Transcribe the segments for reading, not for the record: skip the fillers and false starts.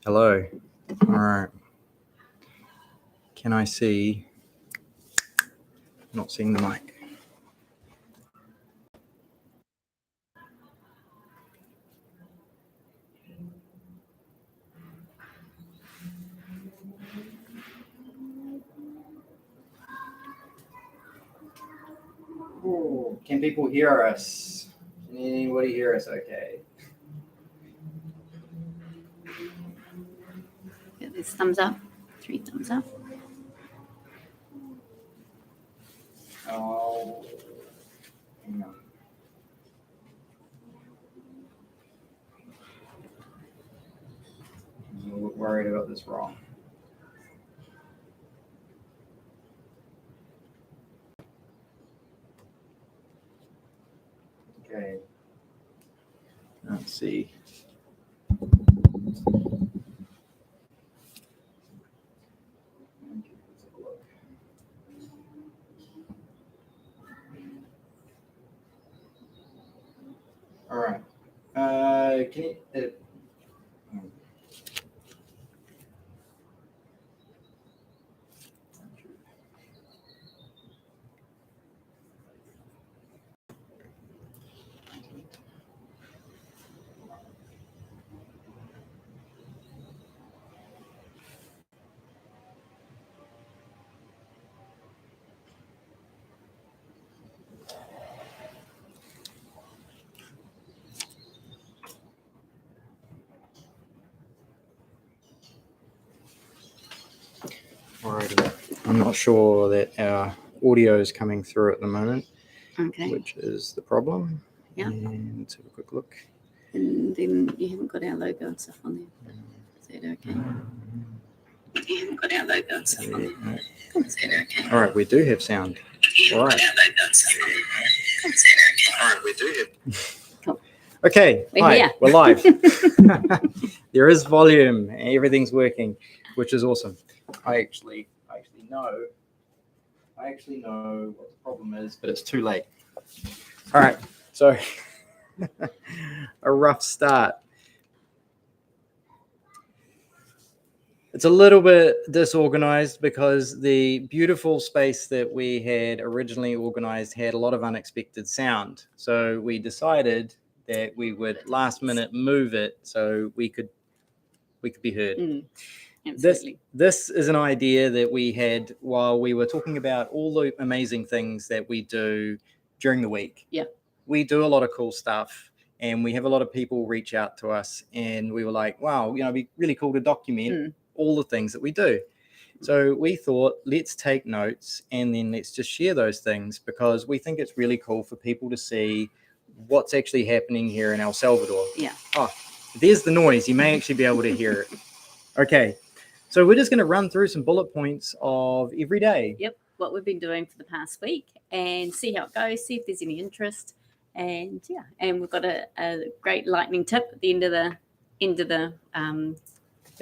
Hello. All right. Can I see? Not seeing the mic. Ooh, can people hear us? Can anybody hear us okay? Get this thumbs up. 3 thumbs up. Oh, hang on. I'm a little worried about this wrong. Okay. Let's see. All right. Can you? Alrighty. I'm not sure that our audio is coming through at the moment, Okay. which is the problem. Yeah. And let's have a quick look. And then you haven't got our logo and stuff on there. Is that okay? You haven't got our logo and stuff on there. Is that okay? All right, we do have sound. All right. All right, we do have. Cool. Okay, We're hi, here. we're live. There is volume. Everything's working, which is awesome. I actually know what the problem is, but it's too late. All right, so a rough start. It's a little bit disorganized because the beautiful space that we had originally organized had a lot of unexpected sound. So we decided that we would last minute move it so we could be heard. Absolutely. This is an idea that we had while we were talking about all the amazing things that we do during the week. Yeah. We do a lot of cool stuff and we have a lot of people reach out to us and we were like, wow, it'd be really cool to document all the things that we do. So we thought, let's take notes and then let's just share those things because we think it's really cool for people to see what's actually happening here in El Salvador. Yeah. Oh, there's the noise. You may actually be able to hear it. Okay. So we're just going to run through some bullet points of every day. Yep. What we've been doing for the past week and see how it goes, see if there's any interest. And yeah, and we've got a great lightning tip at the end of the at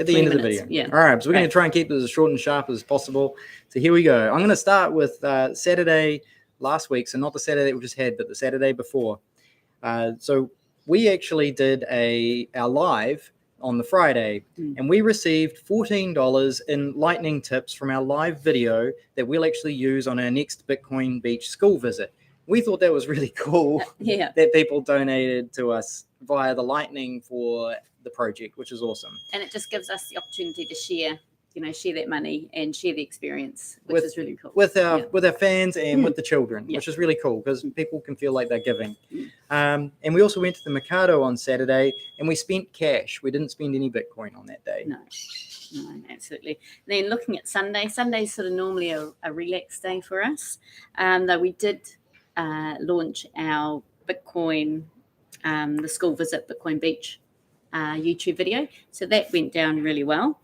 the end of the video. Yeah. All right. So we're going to try and keep it as short and sharp as possible. So here we go. I'm going to start with Saturday last week. So not the Saturday we just had, but the Saturday before. So we actually did our live on the Friday and we received $14 in lightning tips from our live video that we'll actually use on our next Bitcoin Beach school visit. We thought that was really cool that people donated to us via the lightning for the project, which is awesome. And it just gives us the opportunity to share that money and share the experience, which is really cool. With our fans and with the children, which is really cool because people can feel like they're giving. And we also went to the Mercado on Saturday and we spent cash. We didn't spend any Bitcoin on that day. No, absolutely. Then looking at Sunday's sort of normally a relaxed day for us. Though we did launch our Bitcoin, the school visit Bitcoin Beach YouTube video. So that went down really well.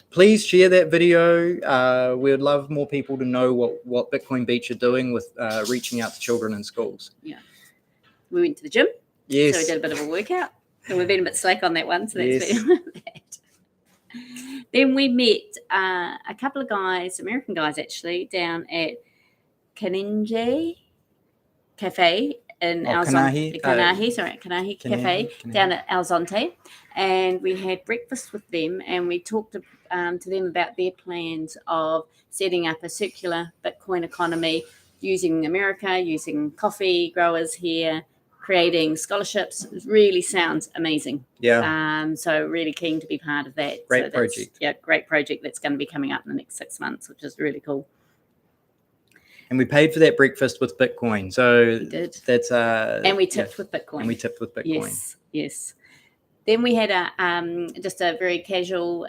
Please share that video. We would love more people to know what Bitcoin Beach are doing with reaching out to children in schools. Yeah. We went to the gym. Yes. So we did a bit of a workout. And we've been a bit slack on that one. So that's that. Then we met a couple of guys, American guys actually, down at Kaninje Cafe in Kanahi Kanahi Cafe Kanahi. down at Alzonte, and we had breakfast with them, and we talked to them about their plans of setting up a circular Bitcoin economy using America, using coffee growers here, creating scholarships. It really sounds amazing. Yeah. So really keen to be part of that. Great project. Yeah, great project that's going to be coming up in the next 6 months, which is really cool. And we paid for that breakfast with Bitcoin. So we did. That's and we tipped with Bitcoin. Yes. Then we had just a very casual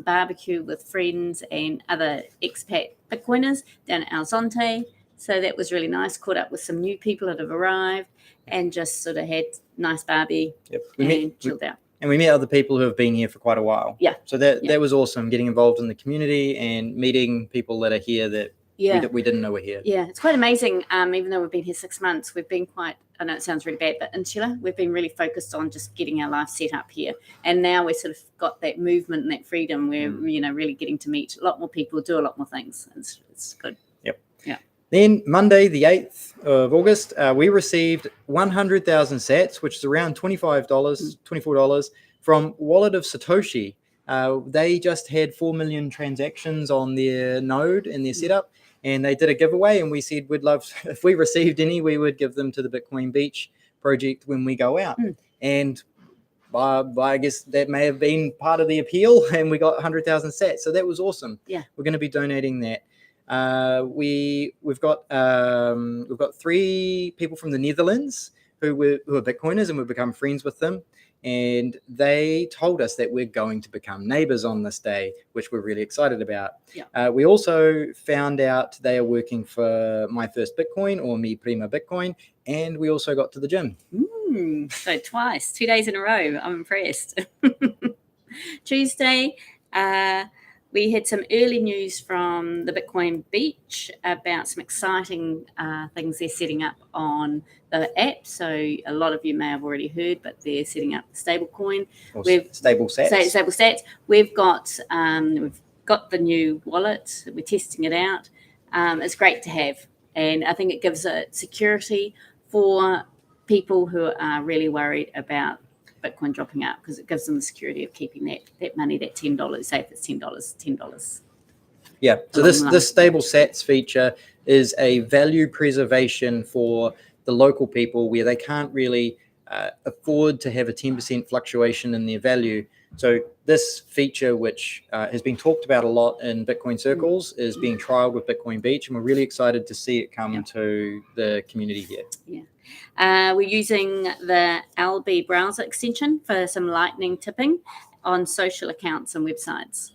barbecue with friends and other expat Bitcoiners down at Alzonte. So that was really nice. Caught up with some new people that have arrived and just sort of had nice barbie and chilled out. And we met other people who have been here for quite a while. Yeah. So that was awesome, getting involved in the community and meeting people that are here that we didn't know were here. Yeah, it's quite amazing. Even though we've been here 6 months, we've been quite, I know it sounds really bad, but insular. We've been really focused on just getting our life set up here. And now we've sort of got that movement and that freedom. We're, really getting to meet a lot more people, do a lot more things. It's good. Yep. Yeah. Then Monday, the 8th of August, we received 100,000 sats, which is around $24 from Wallet of Satoshi. They just had 4 million transactions on their node and their setup. And they did a giveaway, and we said we'd love, if we received any, we would give them to the Bitcoin Beach project when we go out. And I guess that may have been part of the appeal, and we got 100,000 sats. So that was awesome. Yeah, we're going to be donating that. We've got 3 people from the Netherlands who are Bitcoiners, and we've become friends with them. And they told us that we're going to become neighbors on this day, which we're really excited about. Yeah. We also found out they are working for My First Bitcoin or Mi Prima Bitcoin, and we also got to the gym. So twice, 2 days in a row. I'm impressed. Tuesday, we had some early news from the Bitcoin Beach about some exciting things they're setting up on the app. So a lot of you may have already heard, but they're setting up stablecoin. Stable sats. Stable sats. We've got the new wallet. We're testing it out. It's great to have, and I think it gives a security for people who are really worried about Bitcoin dropping out, because it gives them the security of keeping that money, that $10. Say if it's $10. Yeah. So this stable sats feature is a value preservation for the local people where they can't really afford to have a 10% fluctuation in their value. So this feature, which has been talked about a lot in Bitcoin circles, is being trialed with Bitcoin Beach, and we're really excited to see it come to the community here. Yeah. We're using the LB browser extension for some lightning tipping on social accounts and websites.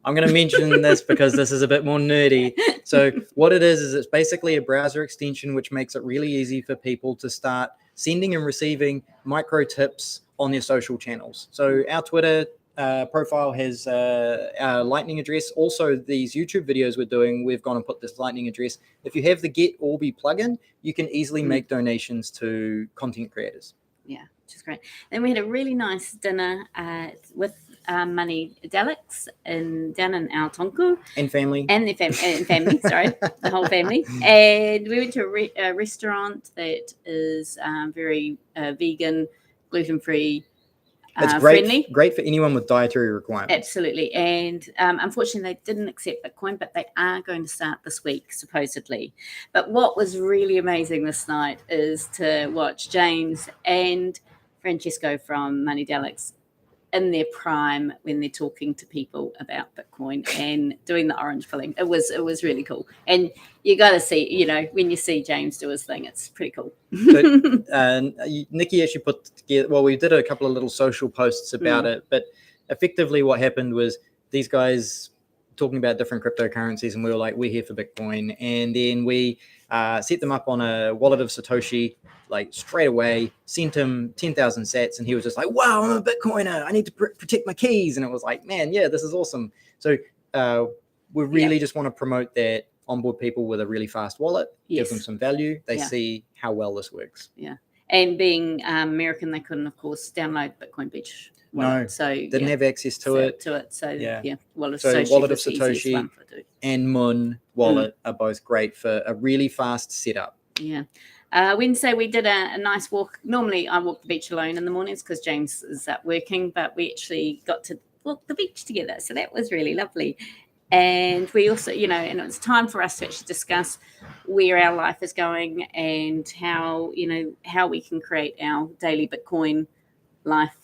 I'm going to mention this because this is a bit more nerdy. So what it is it's basically a browser extension which makes it really easy for people to start sending and receiving micro tips on their social channels. So our Twitter profile has our lightning address. Also, these YouTube videos we're doing, we've gone and put this lightning address. If you have the Get Orbi plugin, you can easily make donations to content creators. Yeah, which is great. Then we had a really nice dinner with Money Delics down in our Tonku. And family. And family, sorry, the whole family. And we went to a restaurant that is very vegan, gluten-free, it's friendly. Great for anyone with dietary requirements. Absolutely. And unfortunately, they didn't accept Bitcoin, but they are going to start this week, supposedly. But what was really amazing this night is to watch James and Francesco from Money Delics in their prime when they're talking to people about Bitcoin and doing the orange pulling. It was really cool. And you got to see, when you see James do his thing, it's pretty cool. Nicki actually put together, well, we did a couple of little social posts about it, but effectively what happened was these guys talking about different cryptocurrencies, and we were like, we're here for Bitcoin. And then we set them up on a wallet of Satoshi, like straight away, sent him 10,000 sats, and he was just like, wow, I'm a Bitcoiner. I need to protect my keys. And it was like, man, yeah, this is awesome. So we really just want to promote that, onboard people with a really fast wallet, give them some value. They see how well this works. Yeah. And being American, they couldn't, of course, download Bitcoin Beach wallet. No, so didn't have access to it. So Wallet of Satoshi and Moon wallet are both great for a really fast setup. Yeah. Wednesday, we did a nice walk. Normally, I walk the beach alone in the mornings because James is out working, but we actually got to walk the beach together. So that was really lovely. And we also, and it's time for us to actually discuss where our life is going and how we can create our daily Bitcoin life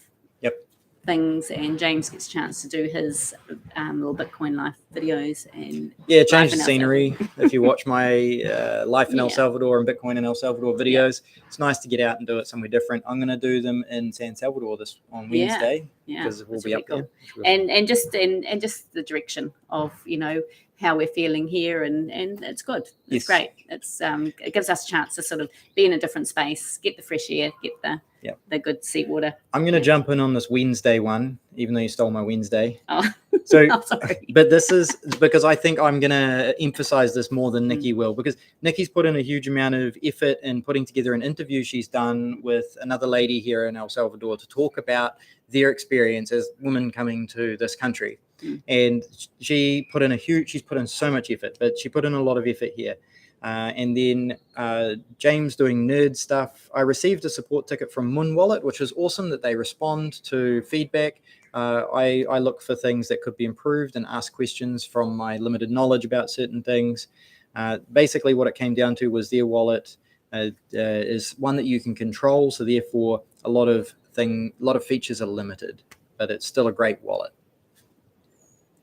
things. And James gets a chance to do his little Bitcoin life videos and change the scenery. If you watch my life in El Salvador and Bitcoin in El Salvador videos, it's nice to get out and do it somewhere different. I'm going to do them in San Salvador on Wednesday because we'll be up there. And just the direction of how we're feeling here, and it's good. It's great. It's it gives us a chance to sort of be in a different space, get the fresh air, get the good seawater. I'm going to jump in on this Wednesday one, even though you stole my Wednesday. Oh, so sorry. But this is because I think I'm going to emphasize this more than Nicki will, because Nicki's put in a huge amount of effort in putting together an interview she's done with another lady here in El Salvador to talk about their experience as women coming to this country. And she's put in so much effort, but she put in a lot of effort here. And then James doing nerd stuff. I received a support ticket from Moon Wallet, which is awesome that they respond to feedback. I look for things that could be improved and ask questions from my limited knowledge about certain things. Basically, what it came down to was their wallet is one that you can control, so therefore a lot of features are limited, but it's still a great wallet.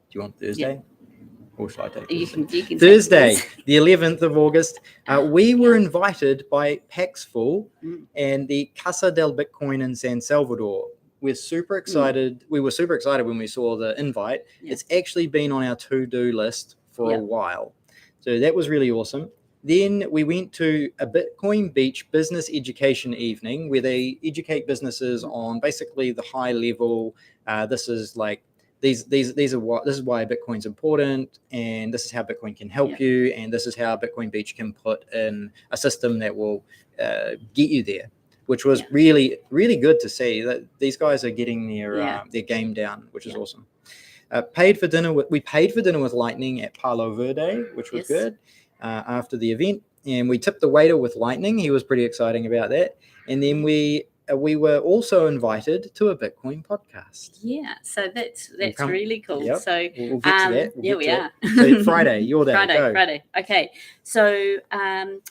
Do you want Thursday? Yeah. Or should I take Thursday? You can Thursday, the 11th of August. We were invited by Paxful and the Casa del Bitcoin in San Salvador. We're super excited. We were super excited when we saw the invite. It's actually been on our to-do list for a while. So that was really awesome. Then we went to a Bitcoin Beach business education evening where they educate businesses on basically the high level. This is like, this is why Bitcoin's important, and this is how Bitcoin can help you, and this is how Bitcoin Beach can put in a system that will get you there, which was really, really good to see that these guys are getting their game down, which is awesome. We paid for dinner with Lightning at Palo Verde, which was good after the event, and we tipped the waiter with Lightning. He was pretty exciting about that, and then we were also invited to a Bitcoin podcast. Yeah, so that's really cool. Yep. So we'll get to that. We are. So Friday, your day. Friday. Okay. So the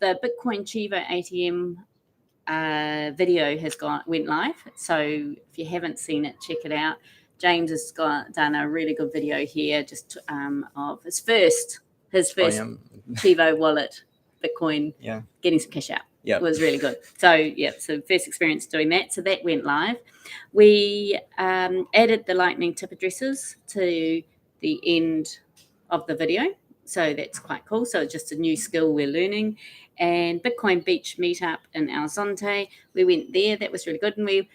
Bitcoin Chivo ATM video went live. So if you haven't seen it, check it out. James has done a really good video here, just of his first Chivo wallet Bitcoin getting some cash out. It was really good. So first experience doing that. So that went live. We added the Lightning tip addresses to the end of the video. So that's quite cool. So it's just a new skill we're learning. And Bitcoin Beach meetup in El Zonte, we went there. That was really good. And we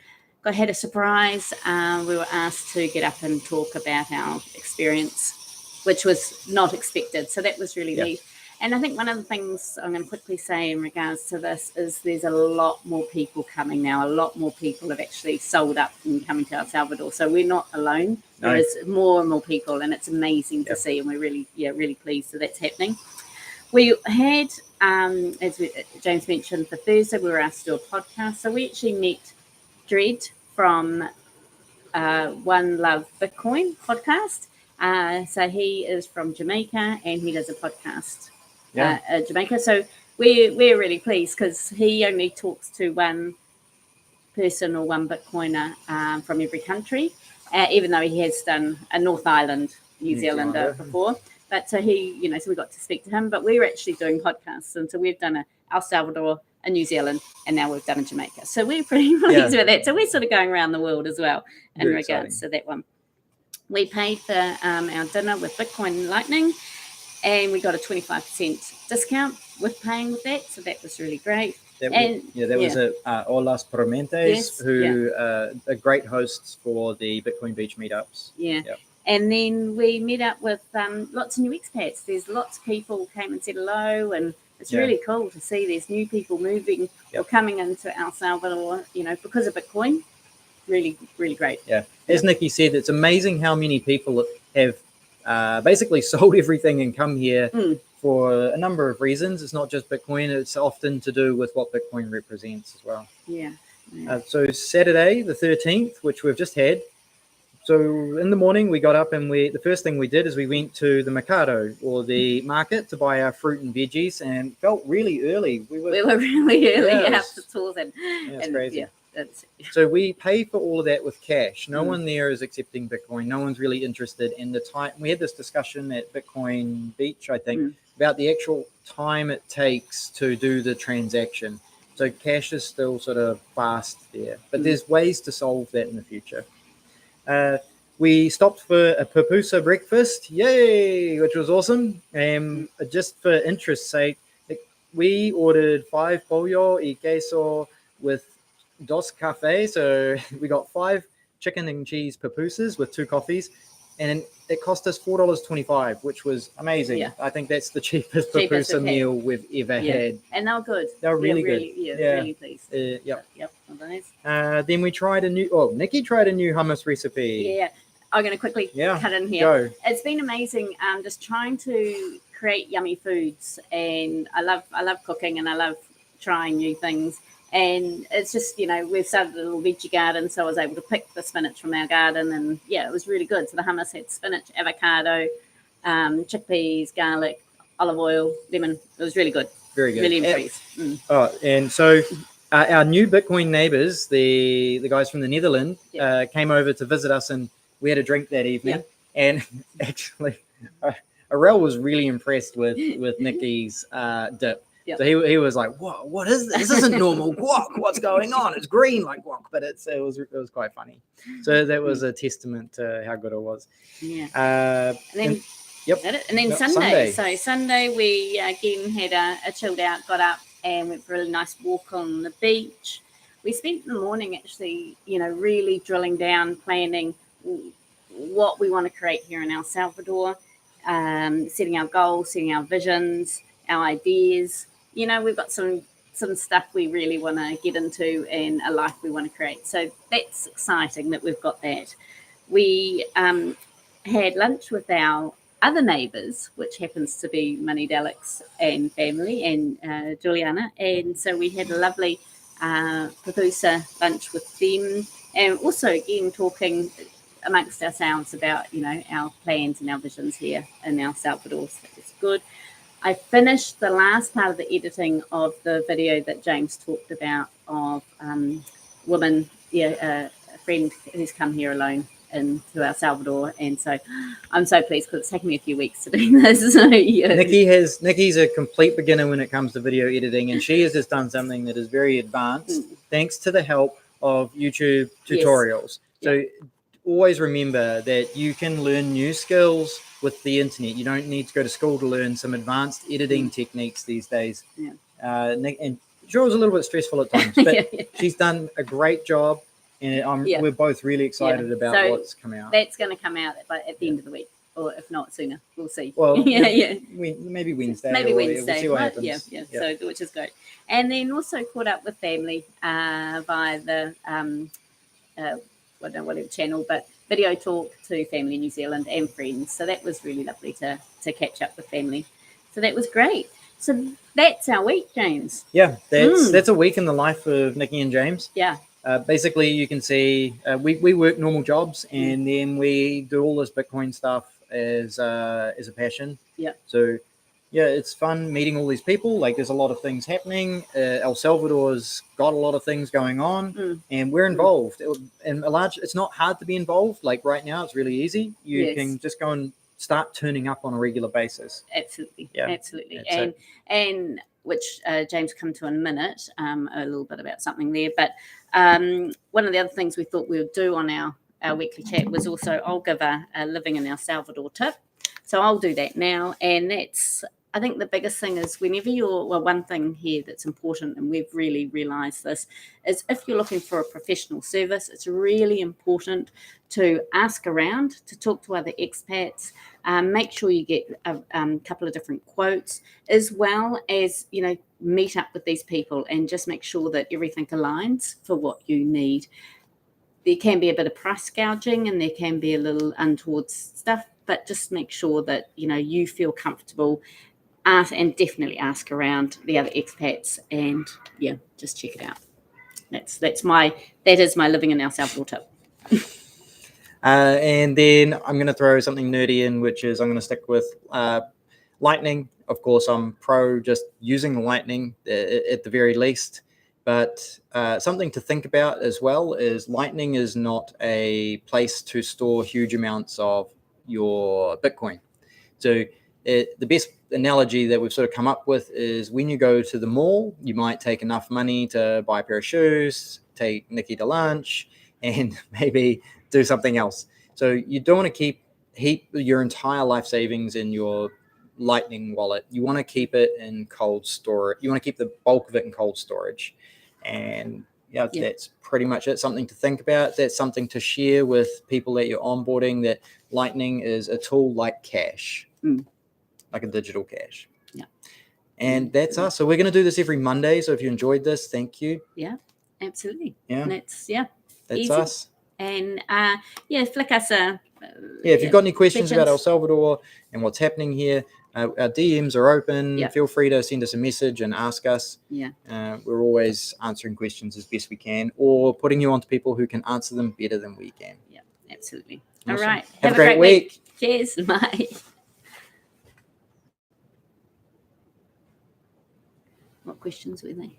had a surprise. We were asked to get up and talk about our experience, which was not expected. So that was really neat. And I think one of the things I'm going to quickly say in regards to this is there's a lot more people coming now. A lot more people have actually sold up and coming to El Salvador. So we're not alone. No. There is more and more people, and it's amazing to see. And we're really, really pleased that that's happening. We had, as James mentioned, for Thursday, we were asked to do a podcast. So we actually met Dredd from One Love Bitcoin podcast. So he is from Jamaica, and he does a podcast. Jamaica. So we're really pleased because he only talks to one person or one Bitcoiner from every country, even though he has done a North Island New Zealander before. But so he, so we got to speak to him. But we were actually doing podcasts, and so we've done a El Salvador, a New Zealand, and now we've done a Jamaica. So we're pretty pleased with that. So we're sort of going around the world as well in regards to that one. We paid for our dinner with Bitcoin and Lightning. And we got a 25% discount with paying with that. So that was really great. Was Olas Promentes, who are great hosts for the Bitcoin Beach meetups. And then we met up with lots of new expats. There's lots of people came and said hello. And it's really cool to see there's new people moving or coming into El Salvador, because of Bitcoin. Really, really great. Yeah. As Nicki said, it's amazing how many people have basically sold everything and come here for a number of reasons. It's not just Bitcoin. It's often to do with what Bitcoin represents as well. Yeah. So Saturday, the 13th, which we've just had. So in the morning, we got up and the first thing we did is we went to the mercado, or the market, to buy our fruit and veggies, and felt really early. We were really early out the stores and crazy. Yeah, so we pay for all of that with cash. No one there is accepting Bitcoin. No one's really interested in the time. We had this discussion at Bitcoin Beach, I think, about the actual time it takes to do the transaction. So cash is still sort of fast there, but there's ways to solve that in the future. We stopped for a pupusa breakfast, yay, which was awesome. Just for interest's sake, we ordered 5 pollo y queso with 2 cafés. So we got 5 chicken and cheese pupusas with 2 coffees, and it cost us $4.25, which was amazing. Yeah. I think that's the cheapest pupusa meal we've ever had. And they were good. They were really good. Really pleased. Yep. Nice. Then we tried Nicki tried a new hummus recipe. Yeah. I'm going to quickly cut in here. Go. It's been amazing. Just trying to create yummy foods, and I love cooking, and I love trying new things. And it's just, we've started a little veggie garden, so I was able to pick the spinach from our garden, and it was really good. So the hummus had spinach, avocado, chickpeas, garlic, olive oil, lemon. It was really good. Very good. Really impressed. Oh, and so our new Bitcoin neighbors, the guys from the Netherlands, came over to visit us, and we had a drink that evening. And actually, Arel was really impressed with Nicki's dip. Yep. So he was like, what is this? This isn't normal guac. What's going on? It's green like guac, but it was quite funny. So that was a testament to how good it was. Yeah. And then Sunday. So Sunday we again had a chilled out, got up and went for a really nice walk on the beach. We spent the morning actually, really drilling down, planning what we want to create here in El Salvador, setting our goals, setting our visions, our ideas. We've got some stuff we really want to get into and a life we want to create. So that's exciting that we've got that. We had lunch with our other neighbours, which happens to be Money Daleks and family and Juliana. And so we had a lovely pupusa lunch with them, and also again talking amongst ourselves about, our plans and our visions here in El Salvador. So it's good. I finished the last part of the editing of the video that James talked about of women, a friend who's come here alone into El Salvador, and so I'm so pleased because it's taken me a few weeks to do this. So, Nicki's a complete beginner when it comes to video editing, and she has just done something that is very advanced thanks to the help of YouTube tutorials. So always remember that you can learn new skills with the internet. You don't need to go to school to learn some advanced editing techniques these days. And sure, it was a little bit stressful at times, but she's done a great job, and we're both really excited about what's coming out. That's going to come out at the end of the week, or if not sooner, we'll see. Well, maybe Wednesday. We'll see what happens. So which is good. And then also caught up with family via the whatever channel, but video talk to family in New Zealand and friends. So that was really lovely to catch up with family. So that was great. So that's our week, James. Yeah, that's a week in the life of Nicki and James. Yeah. Basically, you can see we work normal jobs, and then we do all this Bitcoin stuff as a passion. Yeah. So it's fun meeting all these people. Like, there's a lot of things happening. El Salvador's got a lot of things going on, and we're involved. It's not hard to be involved. Like right now, it's really easy. You can just go and start turning up on a regular basis. Absolutely. And which James will come to in a minute, a little bit about something there. But one of the other things we thought we would do on our weekly chat was also I'll give a living in El Salvador tip. So I'll do that now. And that's, I think the biggest thing is whenever one thing here that's important, and we've really realised this, is if you're looking for a professional service, it's really important to ask around, to talk to other expats, make sure you get a couple of different quotes, as well as, meet up with these people and just make sure that everything aligns for what you need. There can be a bit of price gouging and there can be a little untoward stuff, but just make sure that, you feel comfortable and definitely ask around the other expats, and yeah, just check it out. That is my living in El Salvador tip. And then I'm going to throw something nerdy in, which is I'm going to stick with Lightning. Of course, I'm pro just using Lightning at the very least. But something to think about as well is Lightning is not a place to store huge amounts of your Bitcoin. So the best analogy that we've sort of come up with is when you go to the mall, you might take enough money to buy a pair of shoes, take Nicki to lunch, and maybe do something else. So you don't want to heap your entire life savings in your Lightning wallet. You want to keep it in cold storage. You want to keep the bulk of it in cold storage. And yeah, that's pretty much it. Something to think about. That's something to share with people that you're onboarding, that Lightning is a tool like cash, like a digital cash. Yeah. And that's us. So we're going to do this every Monday. So if you enjoyed this, thank you. Yeah, absolutely. Yeah. That's easy. Us. And flick us a... if you've got any questions about El Salvador and what's happening here, our DMs are open. Yeah. Feel free to send us a message and ask us. Yeah. We're always answering questions as best we can, or putting you onto people who can answer them better than we can. Yeah, absolutely. Awesome. All right. Have a great week. Cheers. Bye. What questions were they?